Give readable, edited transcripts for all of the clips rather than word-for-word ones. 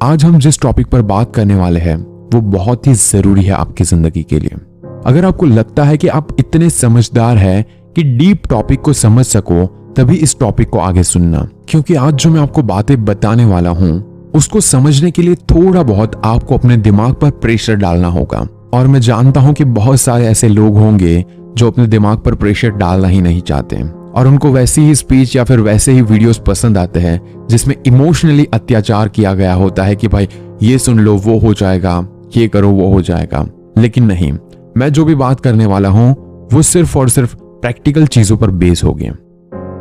आज हम जिस टॉपिक पर बात करने वाले हैं वो बहुत ही जरूरी है आपकी जिंदगी के लिए। अगर आपको लगता है कि आप इतने समझदार हैं कि डीप टॉपिक को समझ सको, तभी इस टॉपिक को आगे सुनना, क्योंकि आज जो मैं आपको बातें बताने वाला हूं उसको समझने के लिए थोड़ा बहुत आपको अपने दिमाग पर प्रेशर डालना होगा। और मैं जानता हूं कि बहुत सारे ऐसे लोग होंगे जो अपने दिमाग पर प्रेशर डालना ही नहीं चाहते और उनको वैसी ही स्पीच या फिर वैसे ही वीडियोस पसंद आते हैं जिसमें इमोशनली अत्याचार किया गया होता है कि भाई ये सुन लो वो हो जाएगा, ये करो वो हो जाएगा। लेकिन नहीं, मैं जो भी बात करने वाला हूं वो सिर्फ और सिर्फ प्रैक्टिकल चीजों पर बेस होगी।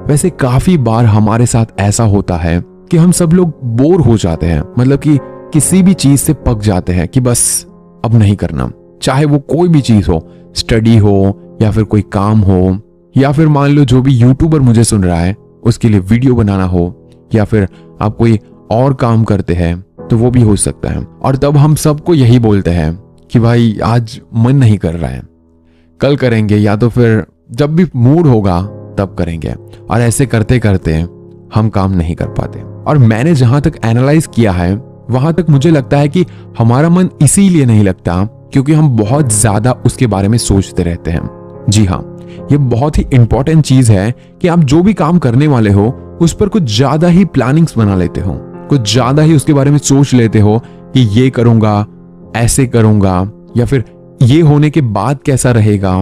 वैसे काफी बार हमारे साथ ऐसा होता है कि हम सब लोग बोर हो जाते हैं, मतलब कि किसी भी चीज से पक जाते हैं कि बस अब नहीं करना, चाहे वो कोई भी चीज हो, स्टडी हो या फिर कोई काम हो, या फिर मान लो जो भी यूट्यूबर मुझे सुन रहा है उसके लिए वीडियो बनाना हो, या फिर आप कोई और काम करते हैं तो वो भी हो सकता है। और तब हम सबको यही बोलते हैं कि भाई आज मन नहीं कर रहा है, कल करेंगे, या तो फिर जब भी मूड होगा तब करेंगे। और ऐसे करते करते हम काम नहीं कर पाते। और मैंने जहां तक एनालाइज किया है वहां तक मुझे लगता है कि हमारा मन इसीलिए नहीं लगता क्योंकि हम बहुत ज्यादा उसके बारे में सोचते रहते हैं। जी हाँ, ये बहुत ही इंपॉर्टेंट चीज है कि आप जो भी काम करने वाले हो उस पर कुछ ज्यादा ही प्लानिंग्स बना लेते हो, कुछ ज्यादा ही उसके बारे में सोच लेते हो कि ये करूंगा, ऐसे करूंगा, या फिर ये होने के बाद कैसा रहेगा।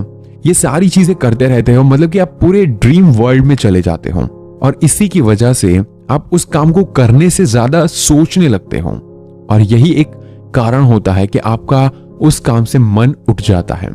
ये सारी चीजें करते रहते हो, मतलब कि आप पूरे ड्रीम वर्ल्ड में चले जाते हो और इसी की वजह से आप उस काम को करने से ज्यादा सोचने लगते हो। और यही एक कारण होता है कि आपका उस काम से मन उठ जाता है।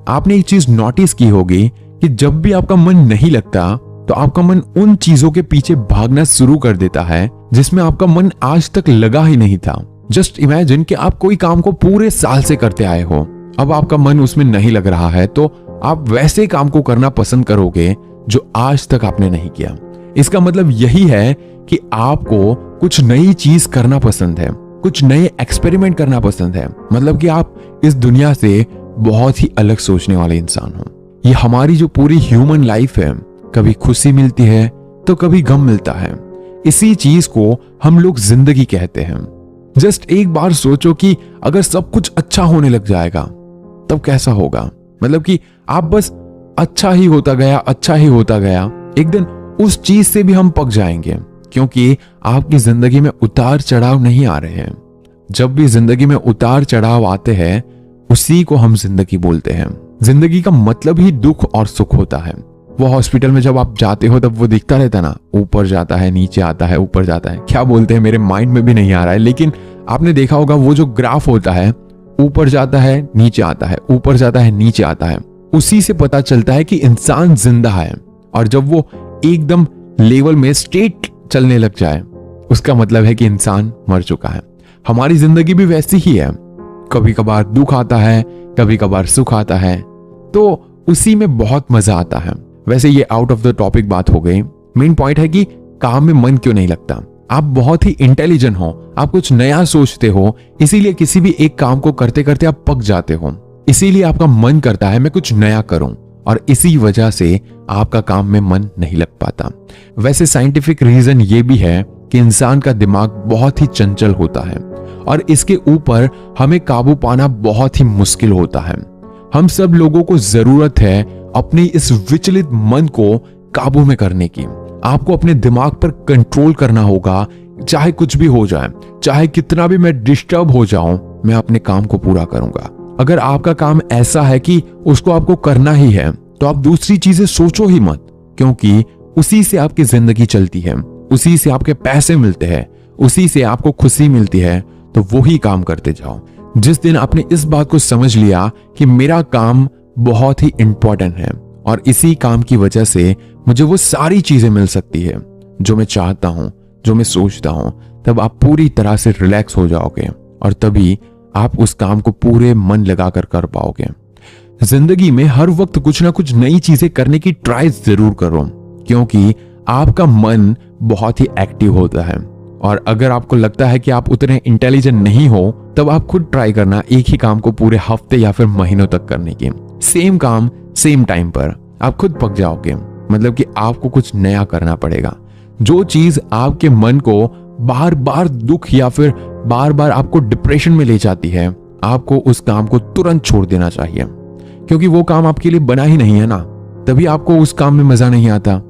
आपने एक चीज नोटिस की होगी कि जब भी आपका मन नहीं लगता तो आपका मन उन चीजों के पीछे भागना शुरू कर देता है जिसमें आपका मन आज तक लगा ही नहीं था। जस्ट इमेजिन कि आप कोई काम को पूरे साल से करते आए हो, अब आपका मन उसमें नहीं लग रहा है तो आप वैसे काम को करना पसंद करोगे जो आज तक आपने नहीं किया। इसका मतलब यही है कि आपको कुछ नई चीज करना पसंद है, कुछ नए एक्सपेरिमेंट करना पसंद है, मतलब कि आप इस दुनिया से बहुत ही अलग सोचने वाले इंसान हो। ये हमारी जो पूरी ह्यूमन लाइफ है, कभी खुशी मिलती है तो कभी गम मिलता है। इसी चीज को हम लोग जिंदगी कहते हैं। जस्ट एक बार सोचो कि अगर सब कुछ अच्छा होने लग जाएगा तब कैसा होगा। मतलब कि आप बस अच्छा ही होता गया, अच्छा ही होता गया, एक दिन उस चीज से भी हम पक जाएंगे क्योंकि आपकी जिंदगी में उतार चढ़ाव नहीं आ रहे हैं। जब भी जिंदगी में उतार चढ़ाव आते हैं उसी को हम जिंदगी बोलते हैं। जिंदगी का मतलब ही दुख और सुख होता है। वो हॉस्पिटल में जब आप जाते हो तब वो दिखता रहता है ना, ऊपर जाता है, नीचे आता है, ऊपर जाता है, क्या बोलते हैं मेरे माइंड में भी नहीं आ रहा है, लेकिन आपने देखा होगा वो जो ग्राफ होता है, ऊपर जाता है, नीचे आता है, ऊपर जाता है, नीचे आता है, उसी से पता चलता है कि इंसान जिंदा है। और जब वो एकदम लेवल में स्ट्रेट चलने लग जाए उसका मतलब है कि इंसान मर चुका है। हमारी जिंदगी भी वैसी ही है, कभी कभार दुख आता है, कभी कभार सुख आता है, तो उसी में बहुत मजा आता है। वैसे ये आउट ऑफ द टॉपिक बात हो गई। मेन पॉइंट है कि काम में मन क्यों नहीं लगता। आप बहुत ही इंटेलिजेंट हो, आप कुछ नया सोचते हो, इसीलिए किसी भी एक काम को करते करते आप पक जाते हो, इसीलिए आपका मन करता है मैं कुछ नया करूं, और इसी वजह से आपका काम में मन नहीं लग पाता। वैसे साइंटिफिक रीजन ये भी है कि इंसान का दिमाग बहुत ही चंचल होता है और इसके ऊपर हमें काबू पाना बहुत ही मुश्किल होता है। हम सब लोगों को जरूरत है अपनी इस विचलित मन को काबू में करने की। आपको अपने दिमाग पर कंट्रोल करना होगा, चाहे कुछ भी हो जाए, चाहे कितना भी मैं डिस्टर्ब हो जाऊं, मैं अपने काम को पूरा करूंगा। अगर आपका काम ऐसा है कि उसको आपको करना ही है तो आप दूसरी चीजें सोचो ही मत, क्योंकि उसी से आपकी जिंदगी चलती है, उसी से आपके पैसे मिलते हैं, उसी से आपको खुशी मिलती है, तो वो ही काम करते जाओ। जिस दिन आपने इस बात को समझ लिया कि मेरा काम बहुत ही इंपॉर्टेंट है और इसी काम की वजह से मुझे वो सारी चीजें मिल सकती है जो मैं चाहता हूं, जो मैं सोचता हूं, तब आप पूरी तरह से रिलैक्स हो जाओगे और तभी आप उस काम को पूरे मन लगाकर कर पाओगे। जिंदगी में हर वक्त कुछ ना कुछ नई चीजें करने की ट्राई जरूर करो, क्योंकि आपका मन बहुत ही एक्टिव होता है। और अगर आपको लगता है कि आप उतने इंटेलिजेंट नहीं हो, तब आप खुद ट्राई करना एक ही काम को पूरे हफ्ते या फिर महीनों तक करने की। सेम काम सेम टाइम पर आप खुद पक जाओगे। मतलब कि आपको कुछ नया करना पड़ेगा। जो चीज आपके मन को बार बार दुख या फिर बार बार आपको डिप्रेशन में ले जाती है, आपको उस काम को तुरंत छोड़ देना चाहिए, क्योंकि वो काम आपके लिए बना ही नहीं है ना, तभी आपको उस काम में मजा नहीं आता।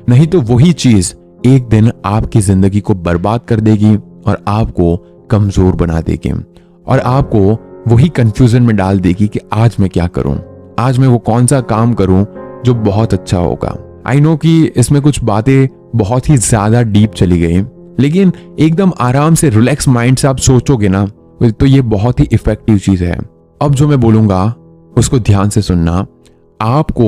नहीं तो वही चीज एक दिन आपकी जिंदगी को बर्बाद कर देगी और आपको कमजोर बना देगी और आपको वही कंफ्यूजन में डाल देगी कि आज मैं क्या करूं, आज मैं वो कौन सा काम करूं जो बहुत अच्छा होगा। आई नो कि इसमें कुछ बातें बहुत ही ज्यादा डीप चली गई, लेकिन एकदम आराम से रिलैक्स माइंड से आप सोचोगे ना तो ये बहुत ही इफेक्टिव चीज है। अब जो मैं बोलूंगा उसको ध्यान से सुनना। आपको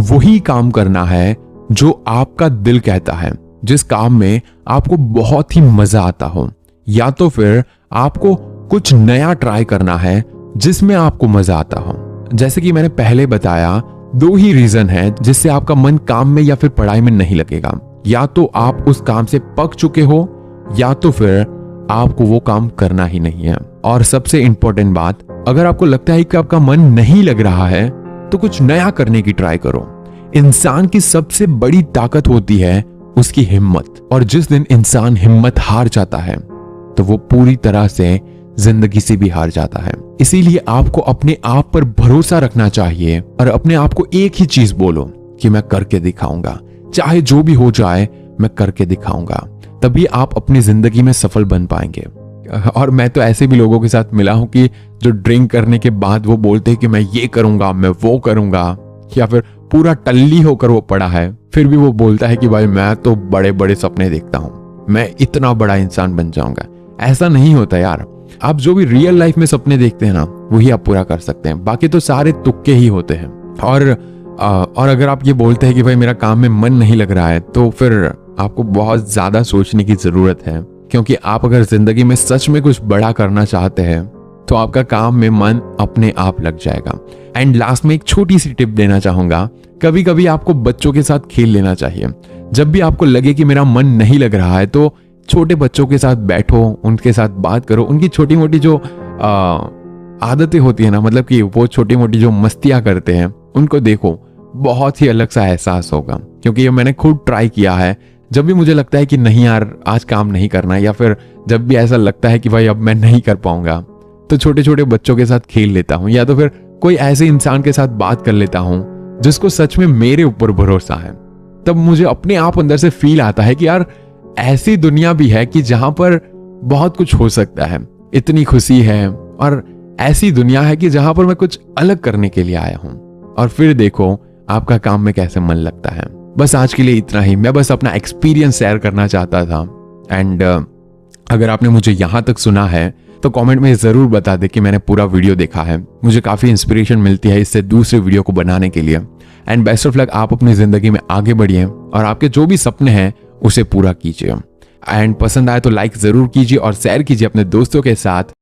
वही काम करना है जो आपका दिल कहता है, जिस काम में आपको बहुत ही मजा आता हो, या तो फिर आपको कुछ नया ट्राई करना है जिसमें आपको मजा आता हो। जैसे कि मैंने पहले बताया, दो ही रीजन है जिससे आपका मन काम में या फिर पढ़ाई में नहीं लगेगा। या तो आप उस काम से पक चुके हो या तो फिर आपको वो काम करना ही नहीं है। और सबसे इंपॉर्टेंट बात, अगर आपको लगता है कि आपका मन नहीं लग रहा है तो कुछ नया करने की ट्राई करो। इंसान की सबसे बड़ी ताकत होती है उसकी हिम्मत, और जिस दिन इंसान हिम्मत हार जाता है तो वो पूरी तरह से जिंदगी से भी हार जाता है। इसीलिए आपको अपने आप पर भरोसा रखना चाहिए और अपने आप को एक ही चीज बोलो कि मैं करके दिखाऊंगा, चाहे जो भी हो जाए मैं करके दिखाऊंगा। तभी आप अपनी जिंदगी में सफल बन पाएंगे। और मैं तो ऐसे भी लोगों के साथ मिला हूं कि जो ड्रिंक करने के बाद वो बोलते हैं कि मैं ये करूंगा, मैं वो करूंगा, या फिर पूरा टल्ली होकर वो पड़ा है, फिर भी वो बोलता है कि भाई मैं तो बड़े बड़े सपने देखता हूं, मैं इतना बड़ा इंसान बन जाऊंगा। ऐसा नहीं होता यार। आप जो भी रियल लाइफ में सपने देखते हैं ना, वही आप पूरा कर सकते हैं, बाकी तो सारे तुक्के ही होते हैं। और अगर आप ये बोलते हैं कि भाई मेरा काम में मन नहीं लग रहा है, तो फिर आपको बहुत ज्यादा सोचने की जरूरत है, क्योंकि आप अगर जिंदगी में सच में कुछ बड़ा करना चाहते हैं तो आपका काम में मन अपने आप लग जाएगा। एंड लास्ट में एक छोटी सी टिप देना चाहूंगा, कभी कभी आपको बच्चों के साथ खेल लेना चाहिए। जब भी आपको लगे कि मेरा मन नहीं लग रहा है तो छोटे बच्चों के साथ बैठो, उनके साथ बात करो, उनकी छोटी मोटी जो आदतें होती है ना, मतलब कि वो छोटी मोटी जो मस्तियां करते हैं उनको देखो, बहुत ही अलग सा एहसास होगा। क्योंकि ये मैंने खुद ट्राई किया है। जब भी मुझे लगता है कि नहीं यार आज काम नहीं करना है, या फिर जब भी ऐसा लगता है कि भाई अब मैं नहीं कर पाऊंगा, तो छोटे छोटे बच्चों के साथ खेल लेता हूँ, या तो फिर कोई ऐसे इंसान के साथ बात कर लेता हूँ जिसको सच में मेरे ऊपर भरोसा है। तब मुझे अपने आप अंदर से फील आता है कि यार ऐसी दुनिया भी है कि जहां पर बहुत कुछ हो सकता है, इतनी खुशी है, और ऐसी दुनिया है कि जहां पर मैं कुछ अलग करने के लिए आया हूं। और फिर देखो आपका काम में कैसे मन लगता है। बस आज के लिए इतना ही। मैं बस अपना एक्सपीरियंस शेयर करना चाहता था। एंड अगर आपने मुझे यहां तक सुना है तो कमेंट में जरूर बता दे कि मैंने पूरा वीडियो देखा है। मुझे काफी इंस्पिरेशन मिलती है इससे दूसरे वीडियो को बनाने के लिए। एंड बेस्ट ऑफ लक, आप अपनी जिंदगी में आगे बढ़िए और आपके जो भी सपने हैं उसे पूरा कीजिए। एंड पसंद आए तो लाइक जरूर कीजिए और शेयर कीजिए अपने दोस्तों के साथ।